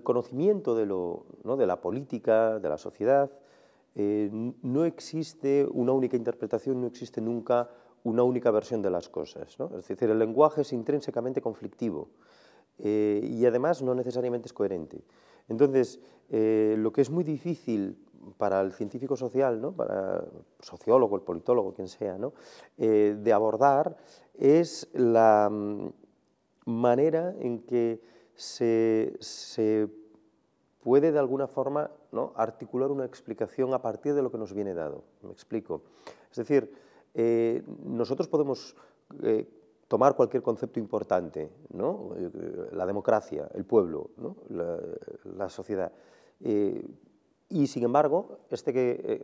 conocimiento ¿no?, de la política, de la sociedad, no existe una única interpretación, no existe nunca una única versión de las cosas, ¿no? Es decir, el lenguaje es intrínsecamente conflictivo y además no necesariamente es coherente. Entonces, lo que es muy difícil para el científico social, ¿no?, para el sociólogo, el politólogo, quien sea, ¿no?, de abordar es la manera en que se puede de alguna forma, ¿no?, articular una explicación a partir de lo que nos viene dado. Me explico. Es decir, nosotros podemos tomar cualquier concepto importante, ¿no?, la democracia, el pueblo, ¿no?, la sociedad, y sin embargo,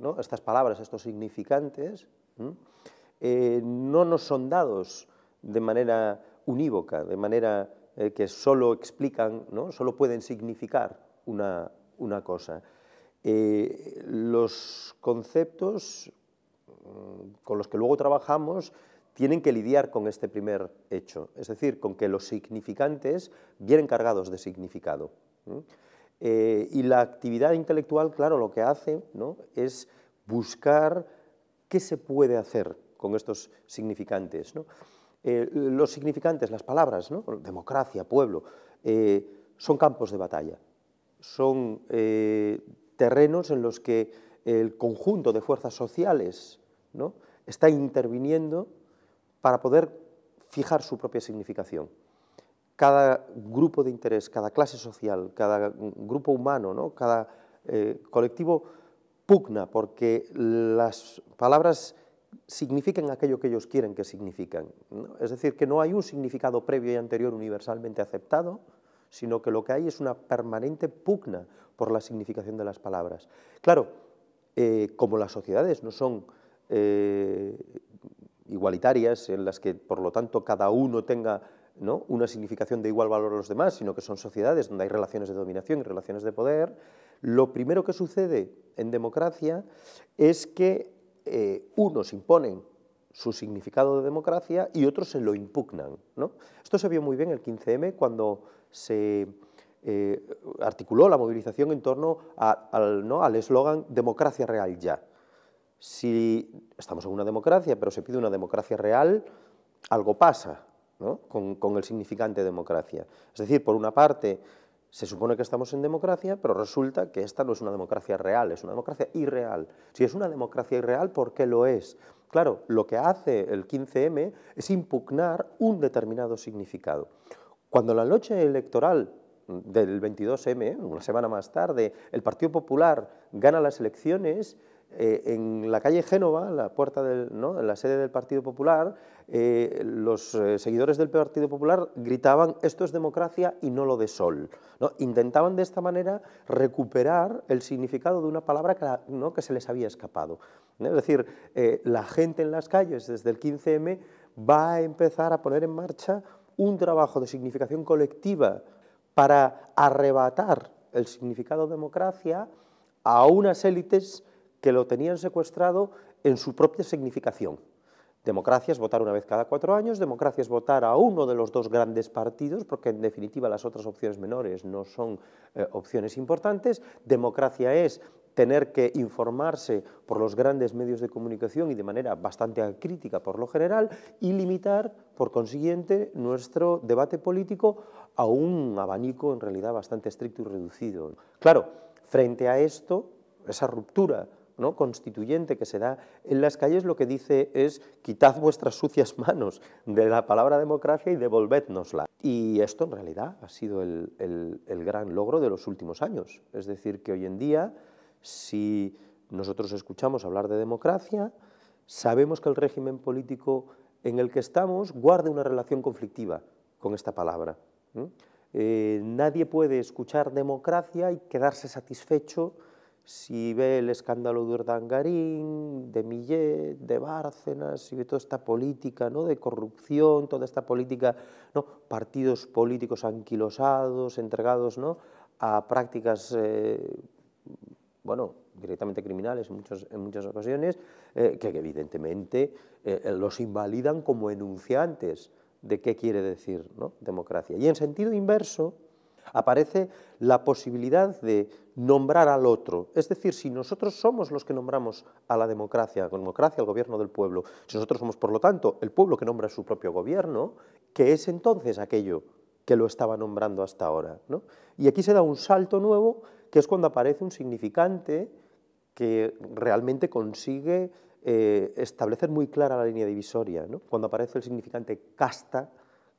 ¿no?, estas palabras, estos significantes, no nos son dados de manera unívoca, de manera que solo explican, ¿no?, solo pueden significar una cosa. Los conceptos con los que luego trabajamos tienen que lidiar con este primer hecho, es decir, con que los significantes vienen cargados de significado. Y la actividad intelectual, claro, lo que hace, ¿no?, es buscar qué se puede hacer con estos significantes, ¿no? Los significantes, las palabras, ¿no?, democracia, pueblo, son campos de batalla, son terrenos en los que el conjunto de fuerzas sociales, ¿no?, está interviniendo para poder fijar su propia significación. Cada grupo de interés, cada clase social, cada grupo humano, ¿no?, cada colectivo pugna porque las palabras signifiquen aquello que ellos quieren que significan, ¿no? Es decir, que no hay un significado previo y anterior universalmente aceptado, sino que lo que hay es una permanente pugna por la significación de las palabras. Claro, como las sociedades no son igualitarias, en las que, por lo tanto, cada uno tenga, ¿no?, una significación de igual valor a los demás, sino que son sociedades donde hay relaciones de dominación y relaciones de poder, lo primero que sucede en democracia es que unos imponen su significado de democracia y otros se lo impugnan, ¿no? Esto se vio muy bien el 15M cuando se articuló la movilización en torno al eslogan «Democracia real ya». Si estamos en una democracia, pero se pide una democracia real, algo pasa, ¿no?, con el significante democracia. Es decir, por una parte, se supone que estamos en democracia, pero resulta que esta no es una democracia real, es una democracia irreal. Si es una democracia irreal, ¿por qué lo es? Claro, lo que hace el 15M es impugnar un determinado significado. Cuando la noche electoral del 22M, una semana más tarde, el Partido Popular gana las elecciones, en la calle Génova, la puerta ¿no?, en la sede del Partido Popular, los seguidores del Partido Popular gritaban «esto es democracia y no lo de Sol», ¿no? Intentaban de esta manera recuperar el significado de una palabra ¿no?, que se les había escapado. Es decir, la gente en las calles desde el 15M va a empezar a poner en marcha un trabajo de significación colectiva para arrebatar el significado democracia a unas élites que lo tenían secuestrado en su propia significación. Democracia es votar una vez cada 4 años, democracia es votar a uno de los dos grandes partidos, porque en definitiva las otras opciones menores no son opciones importantes. Democracia es tener que informarse por los grandes medios de comunicación y de manera bastante acrítica por lo general, y limitar, por consiguiente, nuestro debate político a un abanico en realidad bastante estricto y reducido. Claro, frente a esto, esa ruptura, ¿no?, constituyente que se da en las calles, lo que dice es quitad vuestras sucias manos de la palabra democracia y devolvédnosla. Y esto en realidad ha sido el gran logro de los últimos años. Es decir, que hoy en día, si nosotros escuchamos hablar de democracia, sabemos que el régimen político en el que estamos guarda una relación conflictiva con esta palabra. Nadie puede escuchar democracia y quedarse satisfecho si ve el escándalo de Urdangarín, de Millet, de Bárcenas, si ve toda esta política, ¿no?, de corrupción, toda esta política, ¿no?, partidos políticos anquilosados, entregados, ¿no?, a prácticas, bueno, directamente criminales en muchas ocasiones, que evidentemente los invalidan como enunciantes de qué quiere decir, ¿no?, democracia. Y en sentido inverso, Aparece la posibilidad de nombrar al otro. Es decir, si nosotros somos los que nombramos a la democracia al gobierno del pueblo, si nosotros somos, por lo tanto, el pueblo que nombra su propio gobierno, ¿qué es entonces aquello que lo estaba nombrando hasta ahora, ¿no? Y aquí se da un salto nuevo, que es cuando aparece un significante que realmente consigue establecer muy clara la línea divisoria, ¿no? Cuando aparece el significante casta,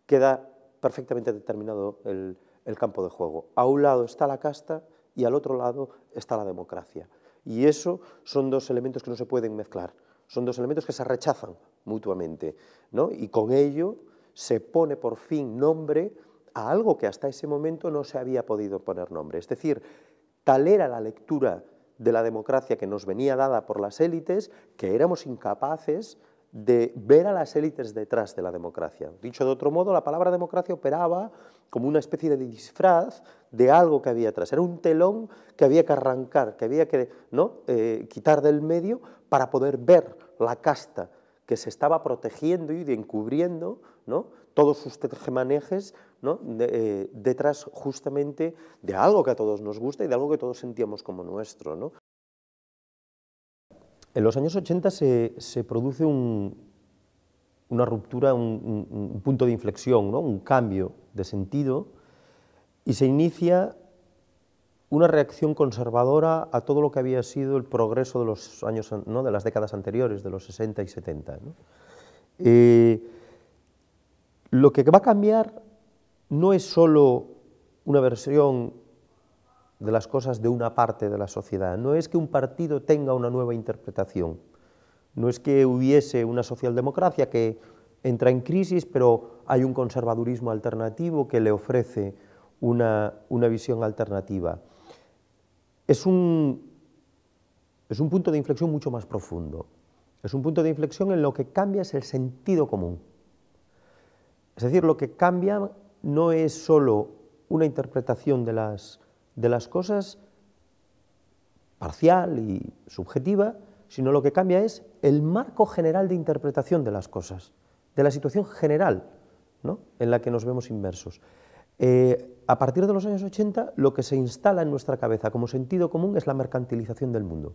queda perfectamente determinado el campo de juego. A un lado está la casta y al otro lado está la democracia. Y eso son dos elementos que no se pueden mezclar, son dos elementos que se rechazan mutuamente, ¿no? Y con ello se pone por fin nombre a algo que hasta ese momento no se había podido poner nombre. Es decir, tal era la lectura de la democracia que nos venía dada por las élites, que éramos incapaces de ver a las élites detrás de la democracia. Dicho de otro modo, la palabra democracia operaba como una especie de disfraz de algo que había atrás. Era un telón que había que arrancar, que había que, ¿no?, quitar del medio para poder ver la casta que se estaba protegiendo y encubriendo, ¿no?, todos sus tejemanejes, ¿no?, detrás justamente de algo que a todos nos gusta y de algo que todos sentíamos como nuestro, ¿no? En los años 80 se produce una ruptura, un punto de inflexión, ¿no?, un cambio de sentido, y se inicia una reacción conservadora a todo lo que había sido el progreso de los años, ¿no?, de las décadas anteriores, de los 60 y 70, ¿no? Lo que va a cambiar no es solo una versión de las cosas de una parte de la sociedad, no es que un partido tenga una nueva interpretación, no es que hubiese una socialdemocracia que entra en crisis, pero hay un conservadurismo alternativo que le ofrece una visión alternativa. Es un punto de inflexión mucho más profundo, es un punto de inflexión en lo que cambia es el sentido común. Es decir, lo que cambia no es solo una interpretación de las cosas parcial y subjetiva, sino lo que cambia es el marco general de interpretación de las cosas, de la situación general, ¿no?, en la que nos vemos inmersos. A partir de los años 80, lo que se instala en nuestra cabeza como sentido común es la mercantilización del mundo.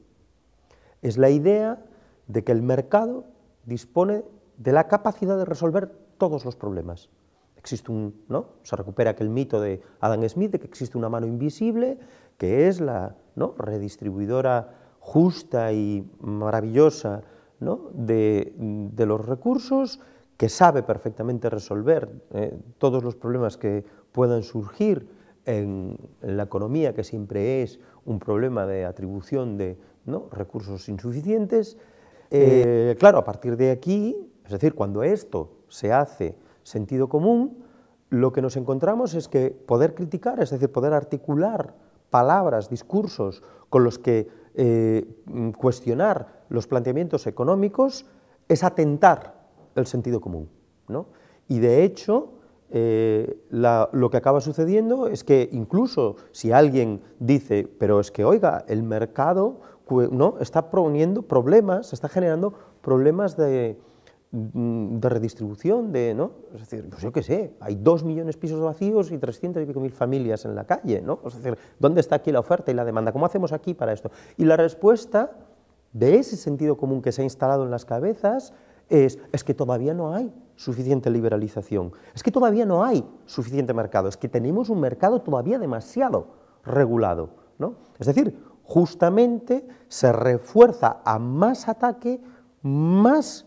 Es la idea de que el mercado dispone de la capacidad de resolver todos los problemas. Existe ¿no?, se recupera aquel mito de Adam Smith de que existe una mano invisible que es la, ¿no?, redistribuidora justa y maravillosa, ¿no?, de los recursos, que sabe perfectamente resolver todos los problemas que puedan surgir en la economía, que siempre es un problema de atribución de, ¿no?, recursos insuficientes. Claro, a partir de aquí, es decir, cuando esto se hace sentido común, lo que nos encontramos es que poder criticar, es decir, poder articular palabras, discursos con los que cuestionar los planteamientos económicos es atentar el sentido común, ¿no? Y de hecho, lo que acaba sucediendo es que incluso si alguien dice, pero es que, oiga, el mercado, ¿no?, está poniendo problemas, está generando problemas de redistribución, ¿no? Es decir, pues yo qué sé, hay 2 millones de pisos vacíos y 300 y pico mil familias en la calle, ¿no? Es decir, ¿dónde está aquí la oferta y la demanda? ¿Cómo hacemos aquí para esto? Y la respuesta de ese sentido común que se ha instalado en las cabezas es que todavía no hay suficiente liberalización, es que todavía no hay suficiente mercado, es que tenemos un mercado todavía demasiado regulado, ¿no? Es decir, justamente se refuerza a más ataque, más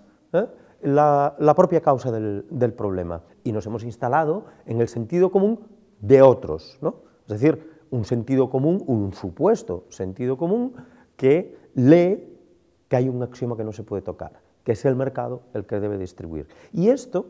la propia causa del problema, y nos hemos instalado en el sentido común de otros, ¿no? Es decir, un sentido común, un supuesto sentido común que lee que hay un axioma que no se puede tocar, que es el mercado el que debe distribuir. Y esto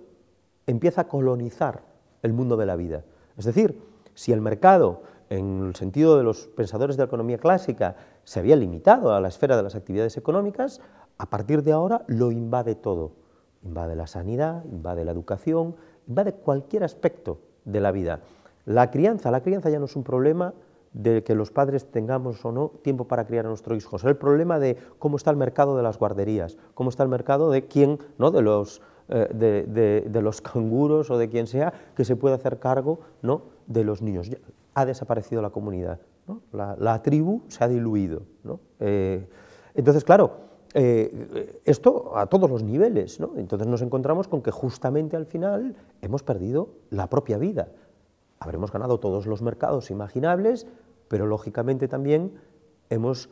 empieza a colonizar el mundo de la vida. Es decir, si el mercado, en el sentido de los pensadores de la economía clásica, se había limitado a la esfera de las actividades económicas, a partir de ahora lo invade todo. Invade la sanidad, invade la educación, invade cualquier aspecto de la vida. La crianza ya no es un problema de que los padres tengamos o no tiempo para criar a nuestros hijos, es el problema de cómo está el mercado de las guarderías, cómo está el mercado de quién, ¿no?, de los canguros o de quien sea que se puede hacer cargo, ¿no?, de los niños. ha desaparecido la comunidad, ¿no? La tribu se ha diluido, ¿no? Entonces, claro, esto a todos los niveles, ¿no? Entonces nos encontramos con que justamente al final hemos perdido la propia vida. Habremos ganado todos los mercados imaginables, pero lógicamente también hemos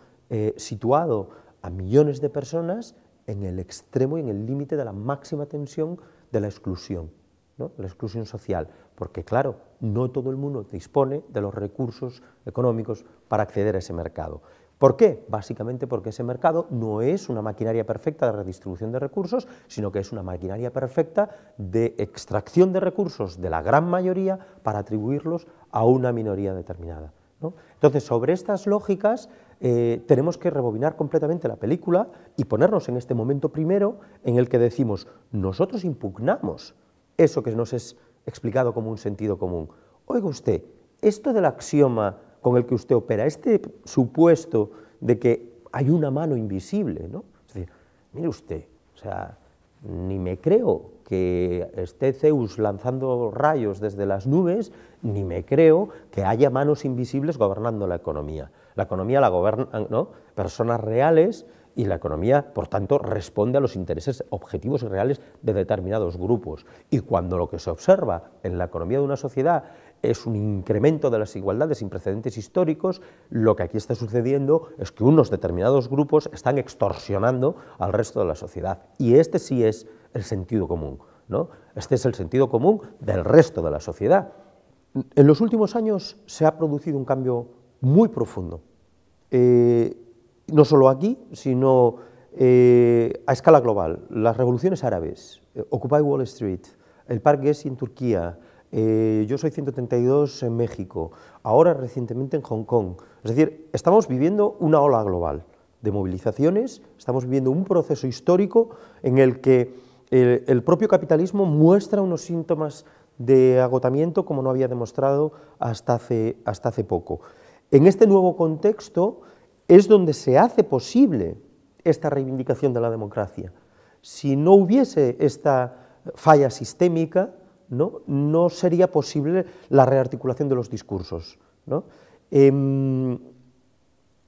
situado a millones de personas en el extremo y en el límite de la máxima tensión de la exclusión, ¿no? La exclusión social, porque claro, no todo el mundo dispone de los recursos económicos para acceder a ese mercado. ¿Por qué? Básicamente porque ese mercado no es una maquinaria perfecta de redistribución de recursos, sino que es una maquinaria perfecta de extracción de recursos de la gran mayoría para atribuirlos a una minoría determinada, ¿no? Entonces, sobre estas lógicas tenemos que rebobinar completamente la película y ponernos en este momento primero en el que decimos, nosotros impugnamos eso que nos es explicado como un sentido común. Oiga usted, esto del axioma con el que usted opera, este supuesto de que hay una mano invisible, ¿no? Es decir, mire usted, o sea, ni me creo que esté Zeus lanzando rayos desde las nubes, ni me creo que haya manos invisibles gobernando la economía. La economía la gobernan, ¿no?, personas reales, y la economía, por tanto, responde a los intereses objetivos y reales de determinados grupos. Y cuando lo que se observa en la economía de una sociedad es un incremento de las desigualdades sin precedentes históricos, lo que aquí está sucediendo es que unos determinados grupos están extorsionando al resto de la sociedad. Y este sí es el sentido común, ¿no? Este es el sentido común del resto de la sociedad. En los últimos años se ha producido un cambio muy profundo. No solo aquí, sino a escala global. Las revoluciones árabes, Occupy Wall Street, el Parque Gezi en Turquía, Yo soy 132 en México, ahora recientemente en Hong Kong. Es decir, estamos viviendo una ola global de movilizaciones, estamos viviendo un proceso histórico en el que el propio capitalismo muestra unos síntomas de agotamiento como no había demostrado hasta hace poco. En este nuevo contexto es donde se hace posible esta reivindicación de la democracia. Si no hubiese esta falla sistémica, no sería posible la rearticulación de los discursos, ¿no?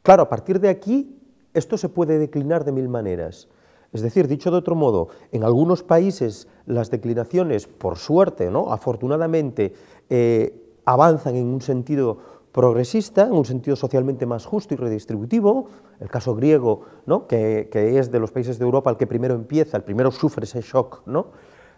Claro, a partir de aquí, esto se puede declinar de mil maneras. Es decir, dicho de otro modo, en algunos países las declinaciones, por suerte, ¿no?, afortunadamente, avanzan en un sentido progresista, en un sentido socialmente más justo y redistributivo. El caso griego, ¿no?, que es de los países de Europa el que primero empieza, el primero sufre ese shock, ¿no?,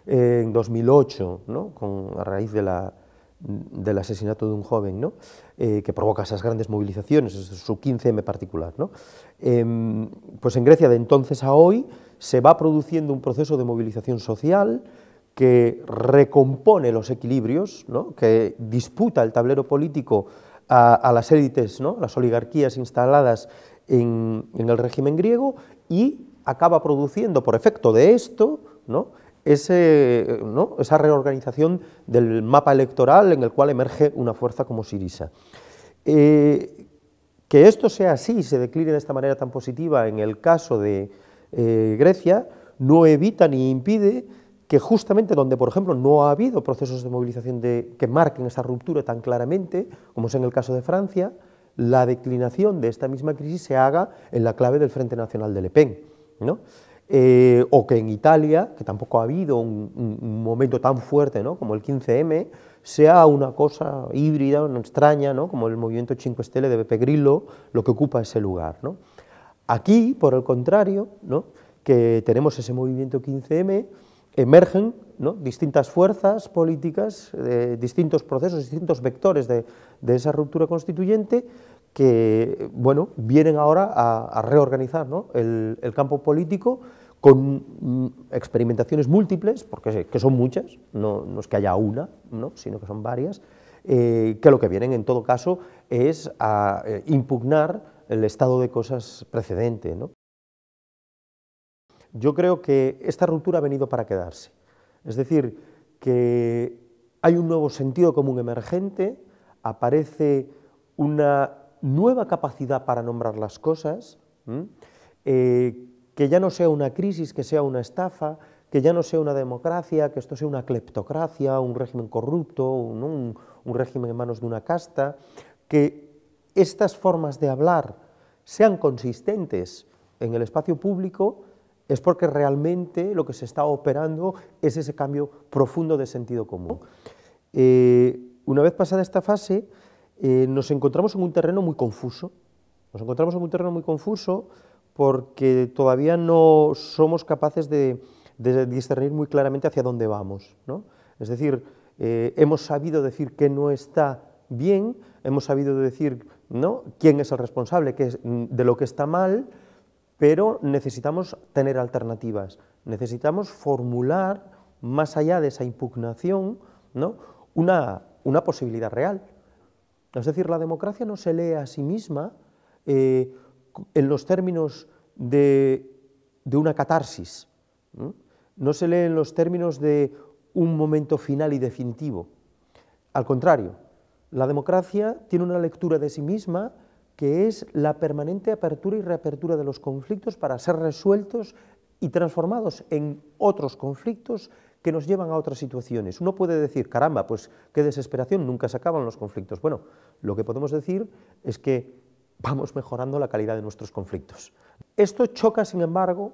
en 2008, ¿no?, a raíz del asesinato de un joven, ¿no?, que provoca esas grandes movilizaciones, su 15M particular, ¿no? Pues en Grecia de entonces a hoy se va produciendo un proceso de movilización social que recompone los equilibrios, ¿no?, que disputa el tablero político a las élites, ¿no?, las oligarquías instaladas en el régimen griego, y acaba produciendo, por efecto de esto, ¿no?, esa reorganización del mapa electoral en el cual emerge una fuerza como Syriza. Que esto sea así, se decline de esta manera tan positiva en el caso de Grecia, no evita ni impide que justamente donde, por ejemplo, no ha habido procesos de movilización que marquen esa ruptura tan claramente, como es en el caso de Francia, la declinación de esta misma crisis se haga en la clave del Frente Nacional de Le Pen, ¿no? O que en Italia, que tampoco ha habido un momento tan fuerte, ¿no?, como el 15M, sea una cosa híbrida, una extraña, ¿no?, como el movimiento Cinque Stelle de Beppe Grillo, lo que ocupa ese lugar, ¿no? Aquí, por el contrario, ¿no?, que tenemos ese movimiento 15M, emergen, ¿no?, distintas fuerzas políticas, distintos procesos, distintos vectores de esa ruptura constituyente que, bueno, vienen ahora a reorganizar, ¿no?, el campo político con experimentaciones múltiples, porque que son muchas, no es que haya una, ¿no?, sino que son varias, que lo que vienen en todo caso es a impugnar el estado de cosas precedente, ¿no? Yo creo que esta ruptura ha venido para quedarse, es decir, que hay un nuevo sentido común emergente, aparece una nueva capacidad para nombrar las cosas, que ya no sea una crisis, que sea una estafa, que ya no sea una democracia, que esto sea una cleptocracia, un régimen corrupto, un un régimen en manos de una casta, que estas formas de hablar sean consistentes en el espacio público, es porque realmente lo que se está operando es ese cambio profundo de sentido común. Una vez pasada esta fase, nos encontramos en un terreno muy confuso. Nos encontramos en un terreno muy confuso porque todavía no somos capaces de discernir muy claramente hacia dónde vamos, ¿no? Es decir, hemos sabido decir que no está bien, hemos sabido decir, ¿no?, quién es el responsable de lo que está mal, pero necesitamos tener alternativas, necesitamos formular, más allá de esa impugnación, ¿no?, una posibilidad real. Es decir, la democracia no se lee a sí misma en los términos de una catarsis, ¿no? No se lee en los términos de un momento final y definitivo. Al contrario, la democracia tiene una lectura de sí misma que es la permanente apertura y reapertura de los conflictos para ser resueltos y transformados en otros conflictos que nos llevan a otras situaciones. Uno puede decir, caramba, pues qué desesperación, nunca se acaban los conflictos. Bueno, lo que podemos decir es que vamos mejorando la calidad de nuestros conflictos. Esto choca, sin embargo,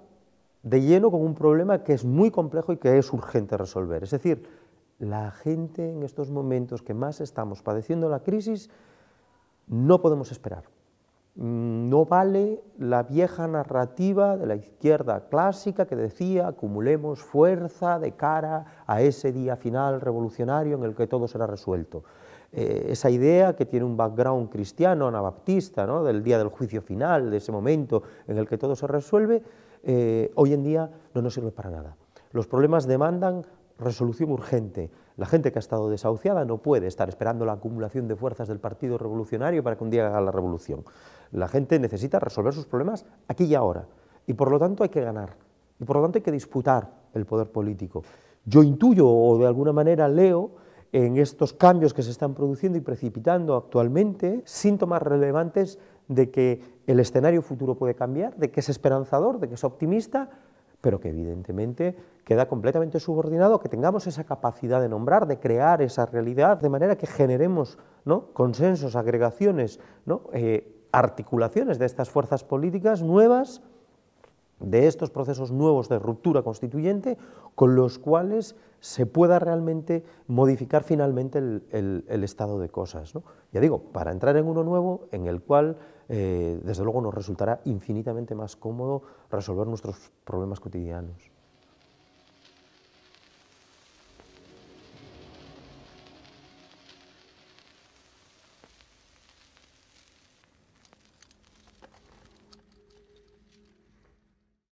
de lleno con un problema que es muy complejo y que es urgente resolver. Es decir, la gente en estos momentos que más estamos padeciendo la crisis, no podemos esperar. No vale la vieja narrativa de la izquierda clásica que decía acumulemos fuerza de cara a ese día final revolucionario en el que todo será resuelto. Esa idea que tiene un background cristiano, anabaptista, ¿no?, del día del juicio final, de ese momento en el que todo se resuelve, hoy en día no nos sirve para nada. Los problemas demandan resolución urgente. La gente que ha estado desahuciada no puede estar esperando la acumulación de fuerzas del Partido Revolucionario para que un día haga la revolución. La gente necesita resolver sus problemas aquí y ahora, y por lo tanto hay que ganar, y por lo tanto hay que disputar el poder político. Yo intuyo, o de alguna manera leo, en estos cambios que se están produciendo y precipitando actualmente, síntomas relevantes de que el escenario futuro puede cambiar, de que es esperanzador, de que es optimista, pero que evidentemente queda completamente subordinado a que tengamos esa capacidad de nombrar, de crear esa realidad, de manera que generemos, ¿no?, consensos, agregaciones, ¿no?, articulaciones de estas fuerzas políticas nuevas, de estos procesos nuevos de ruptura constituyente, con los cuales se pueda realmente modificar finalmente el estado de cosas, ¿no? Ya digo, para entrar en uno nuevo en el cual, desde luego, nos resultará infinitamente más cómodo resolver nuestros problemas cotidianos.